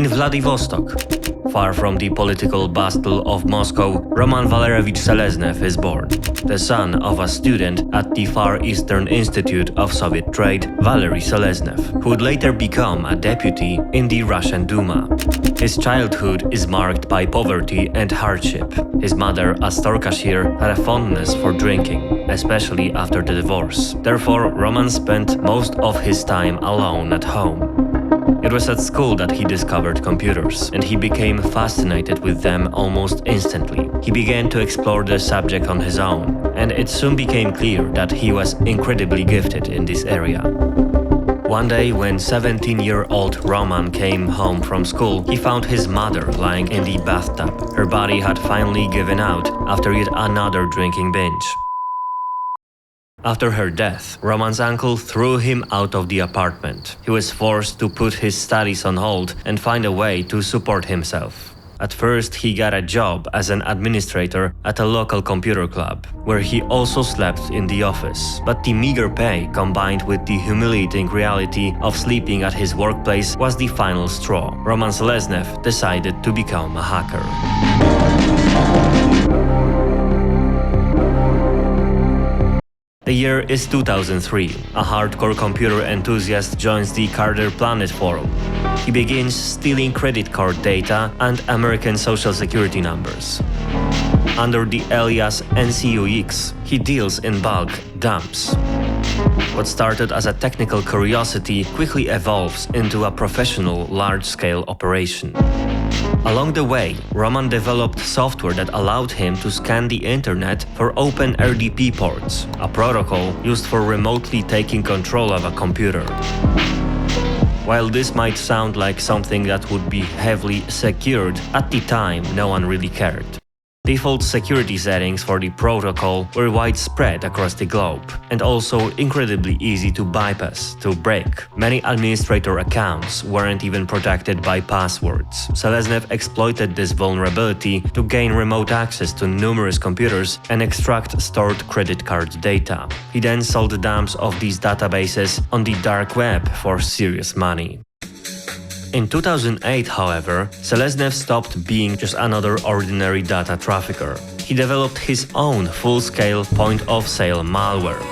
In Vladivostok, far from the political bustle of Moscow, Roman Valerievich Seleznev is born, the son of a student at the Far Eastern Institute of Soviet Trade, Valery Seleznev, who would later become a deputy in the Russian Duma. His childhood is marked by poverty and hardship. His mother, a store cashier, had a fondness for drinking, especially after the divorce. Therefore, Roman spent most of his time alone at home. It was at school that he discovered computers, and he became fascinated with them almost instantly. He began to explore the subject on his own, and it soon became clear that he was incredibly gifted in this area. One day, when 17-year-old Roman came home from school, he found his mother lying in the bathtub. Her body had finally given out after yet another drinking binge. After her death, Roman's uncle threw him out of the apartment. He was forced to put his studies on hold and find a way to support himself. At first, he got a job as an administrator at a local computer club, where he also slept in the office. But the meager pay, combined with the humiliating reality of sleeping at his workplace, was the final straw. Roman Seleznev decided to become a hacker. The year is 2003. A hardcore computer enthusiast joins the Carter Planet forum. He begins stealing credit card data and American social security numbers. Under the alias nCuX, he deals in bulk dumps. What started as a technical curiosity quickly evolves into a professional, large-scale operation. Along the way, Roman developed software that allowed him to scan the internet for open RDP ports, a protocol used for remotely taking control of a computer. While this might sound like something that would be heavily secured, at the time no one really cared. Default security settings for the protocol were widespread across the globe, and also incredibly easy to bypass, to break. Many administrator accounts weren't even protected by passwords. Seleznev exploited this vulnerability to gain remote access to numerous computers and extract stored credit card data. He then sold dumps of these databases on the dark web for serious money. In 2008, however, Seleznev stopped being just another ordinary data trafficker. He developed his own full-scale point-of-sale malware.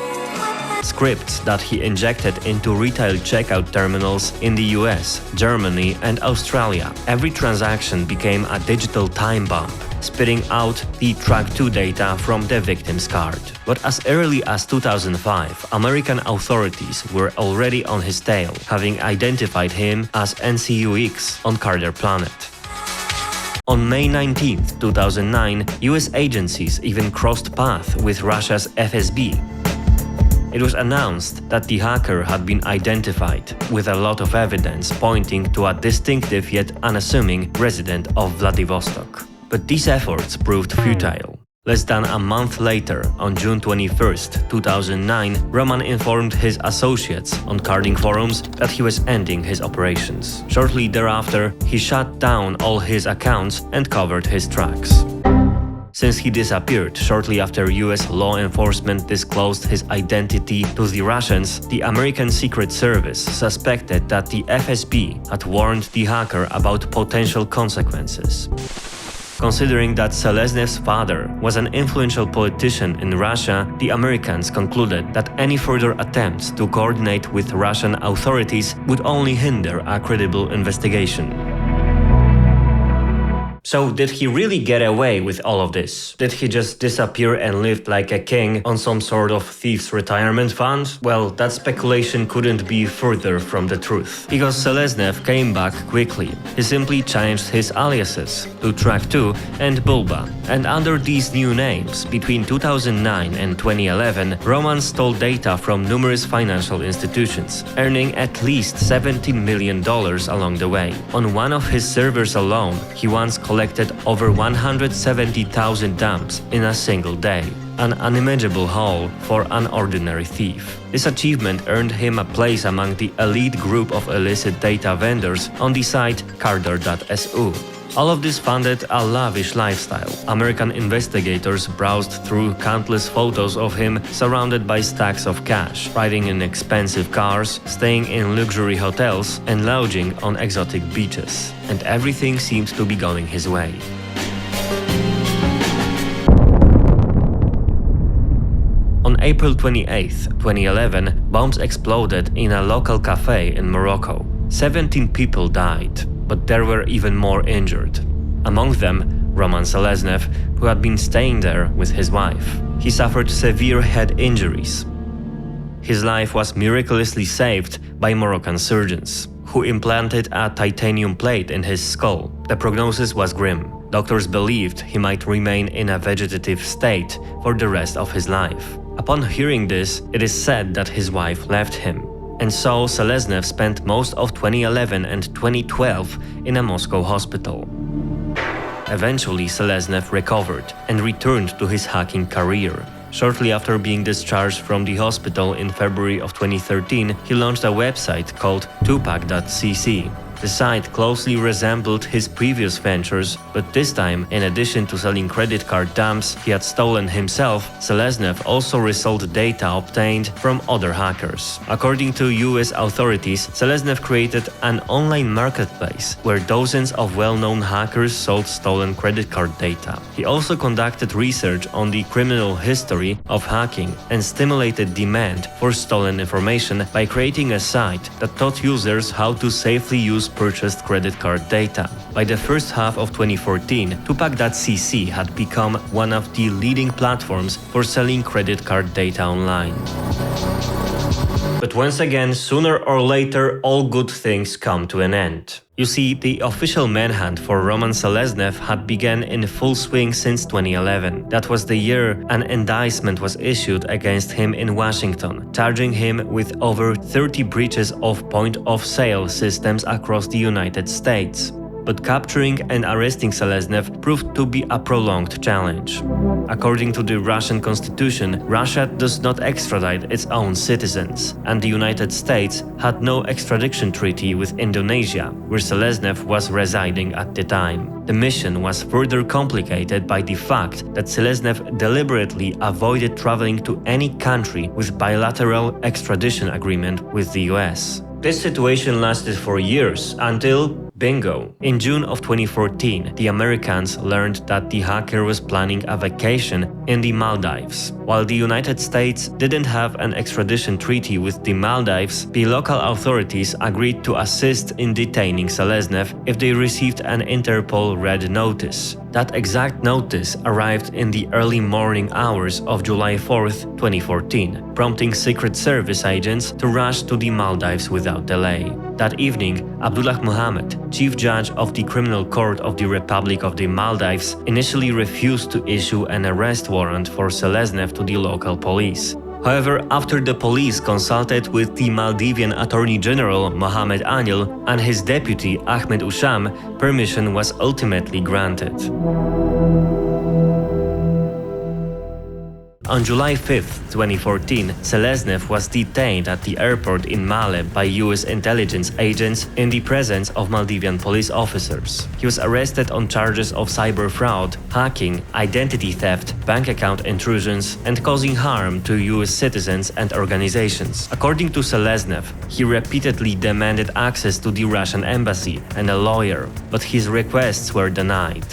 Scripts that he injected into retail checkout terminals in the US, Germany and Australia. Every transaction became a digital time bomb, spitting out the track-to data from the victim's card. But as early as 2005, American authorities were already on his tail, having identified him as nCuX on Carter Planet. On May 19, 2009, US agencies even crossed paths with Russia's FSB. It was announced that the hacker had been identified, with a lot of evidence pointing to a distinctive yet unassuming resident of Vladivostok. But these efforts proved futile. Less than a month later, on June 21, 2009, Roman informed his associates on carding forums that he was ending his operations. Shortly thereafter, he shut down all his accounts and covered his tracks. Since he disappeared shortly after US law enforcement disclosed his identity to the Russians, the American Secret Service suspected that the FSB had warned the hacker about potential consequences. Considering that Seleznev's father was an influential politician in Russia, the Americans concluded that any further attempts to coordinate with Russian authorities would only hinder a credible investigation. So did he really get away with all of this? Did he just disappear and lived like a king on some sort of thief's retirement fund? Well, that speculation couldn't be further from the truth, because Seleznev came back quickly. He simply changed his aliases to Track2 and Bulba, and under these new names, between 2009 and 2011, Roman stole data from numerous financial institutions, earning at least $70 million along the way. On one of his servers alone, he once collected over 170,000 dumps in a single day, an unimaginable haul for an ordinary thief. This achievement earned him a place among the elite group of illicit data vendors on the site Carder.su. All of this funded a lavish lifestyle. American investigators browsed through countless photos of him surrounded by stacks of cash, riding in expensive cars, staying in luxury hotels, and lounging on exotic beaches. And everything seemed to be going his way. On April 28, 2011, bombs exploded in a local cafe in Morocco. 17 people died, but there were even more injured. Among them, Roman Seleznev, who had been staying there with his wife. He suffered severe head injuries. His life was miraculously saved by Moroccan surgeons, who implanted a titanium plate in his skull. The prognosis was grim. Doctors believed he might remain in a vegetative state for the rest of his life. Upon hearing this, it is said that his wife left him. And so Seleznev spent most of 2011 and 2012 in a Moscow hospital. Eventually, Seleznev recovered and returned to his hacking career. Shortly after being discharged from the hospital in February of 2013, he launched a website called tupac.cc. The site closely resembled his previous ventures, but this time, in addition to selling credit card dumps he had stolen himself, Seleznev also resold data obtained from other hackers. According to US authorities, Seleznev created an online marketplace where dozens of well-known hackers sold stolen credit card data. He also conducted research on the criminal history of hacking and stimulated demand for stolen information by creating a site that taught users how to safely use purchased credit card data. By the first half of 2014, tupac.cc had become one of the leading platforms for selling credit card data online. But once again, sooner or later, all good things come to an end. You see, the official manhunt for Roman Seleznev had begun in full swing since 2011. That was the year an indictment was issued against him in Washington, charging him with over 30 breaches of point-of-sale systems across the United States. But capturing and arresting Seleznev proved to be a prolonged challenge. According to the Russian constitution, Russia does not extradite its own citizens, and the United States had no extradition treaty with Indonesia, where Seleznev was residing at the time. The mission was further complicated by the fact that Seleznev deliberately avoided traveling to any country with bilateral extradition agreement with the US. This situation lasted for years until bingo! In June of 2014, the Americans learned that the hacker was planning a vacation in the Maldives. While the United States didn't have an extradition treaty with the Maldives, the local authorities agreed to assist in detaining Seleznev if they received an Interpol red notice. That exact notice arrived in the early morning hours of July 4th, 2014, prompting Secret Service agents to rush to the Maldives without delay. That evening, Abdullah Mohammed, chief judge of the Criminal Court of the Republic of the Maldives, initially refused to issue an arrest warrant for Seleznev to the local police. However, after the police consulted with the Maldivian Attorney General Mohamed Anil and his deputy Ahmed Usham, permission was ultimately granted. On July 5, 2014, Seleznev was detained at the airport in Male by US intelligence agents in the presence of Maldivian police officers. He was arrested on charges of cyber fraud, hacking, identity theft, bank account intrusions, and causing harm to US citizens and organizations. According to Seleznev, he repeatedly demanded access to the Russian embassy and a lawyer, but his requests were denied.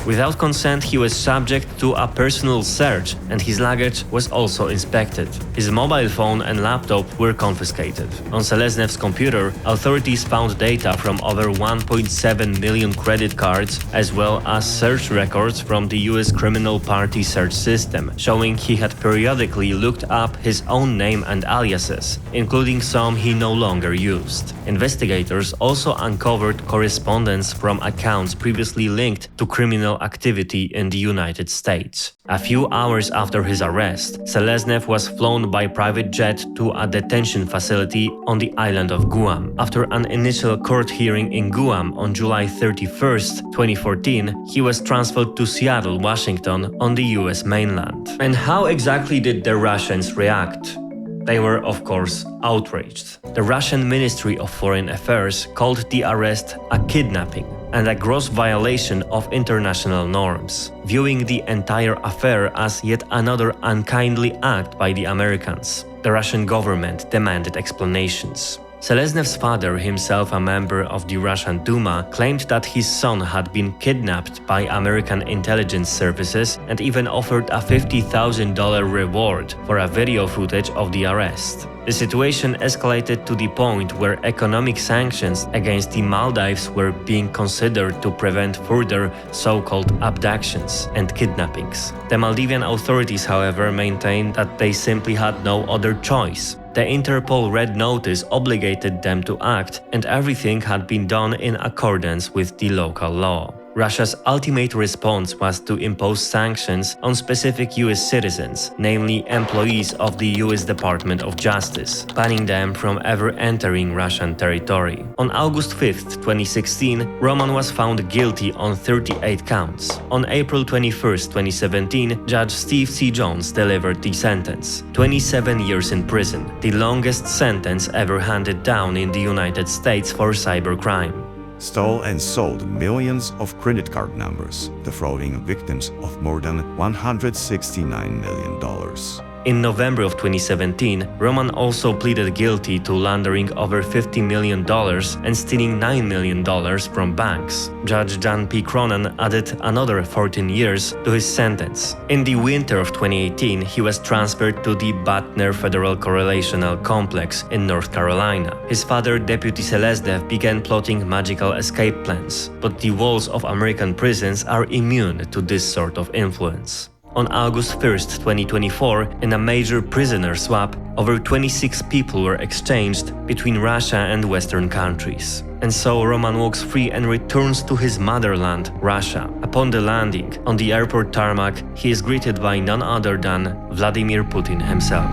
Without consent, he was subject to a personal search and his luggage was also inspected. His mobile phone and laptop were confiscated. On Seleznev's computer, authorities found data from over 1.7 million credit cards as well as search records from the US criminal party search system, showing he had periodically looked up his own name and aliases, including some he no longer used. Investigators also uncovered correspondence from accounts previously linked to criminal activity in the United States. A few hours after his arrest, Seleznev was flown by private jet to a detention facility on the island of Guam. After an initial court hearing in Guam on July 31st, 2014, he was transferred to Seattle, Washington, on the US mainland. And how exactly did the Russians react? They were, of course, outraged. The Russian Ministry of Foreign Affairs called the arrest a kidnapping. and a gross violation of international norms, viewing the entire affair as yet another unkindly act by the Americans. The Russian government demanded explanations. Seleznev's father, himself a member of the Russian Duma, claimed that his son had been kidnapped by American intelligence services and even offered a $50,000 reward for a video footage of the arrest. The situation escalated to the point where economic sanctions against the Maldives were being considered to prevent further so-called abductions and kidnappings. The Maldivian authorities, however, maintained that they simply had no other choice. The Interpol Red Notice obligated them to act, and everything had been done in accordance with the local law. Russia's ultimate response was to impose sanctions on specific US citizens, namely employees of the US Department of Justice, banning them from ever entering Russian territory. On August 5, 2016, Roman was found guilty on 38 counts. On April 21, 2017, Judge Steve C. Jones delivered the sentence: 27 years in prison, the longest sentence ever handed down in the United States for cybercrime. Stole and sold millions of credit card numbers, defrauding victims of more than $169 million. In November of 2017, Roman also pleaded guilty to laundering over $50 million and stealing $9 million from banks. Judge Jan P. Cronin added another 14 years to his sentence. In the winter of 2018, he was transferred to the Butner Federal Correctional Complex in North Carolina. His father, Deputy Seleznev, began plotting magical escape plans, but the walls of American prisons are immune to this sort of influence. On August 1, 2024, in a major prisoner swap, over 26 people were exchanged between Russia and Western countries. And so Roman walks free and returns to his motherland, Russia. Upon the landing on the airport tarmac, he is greeted by none other than Vladimir Putin himself.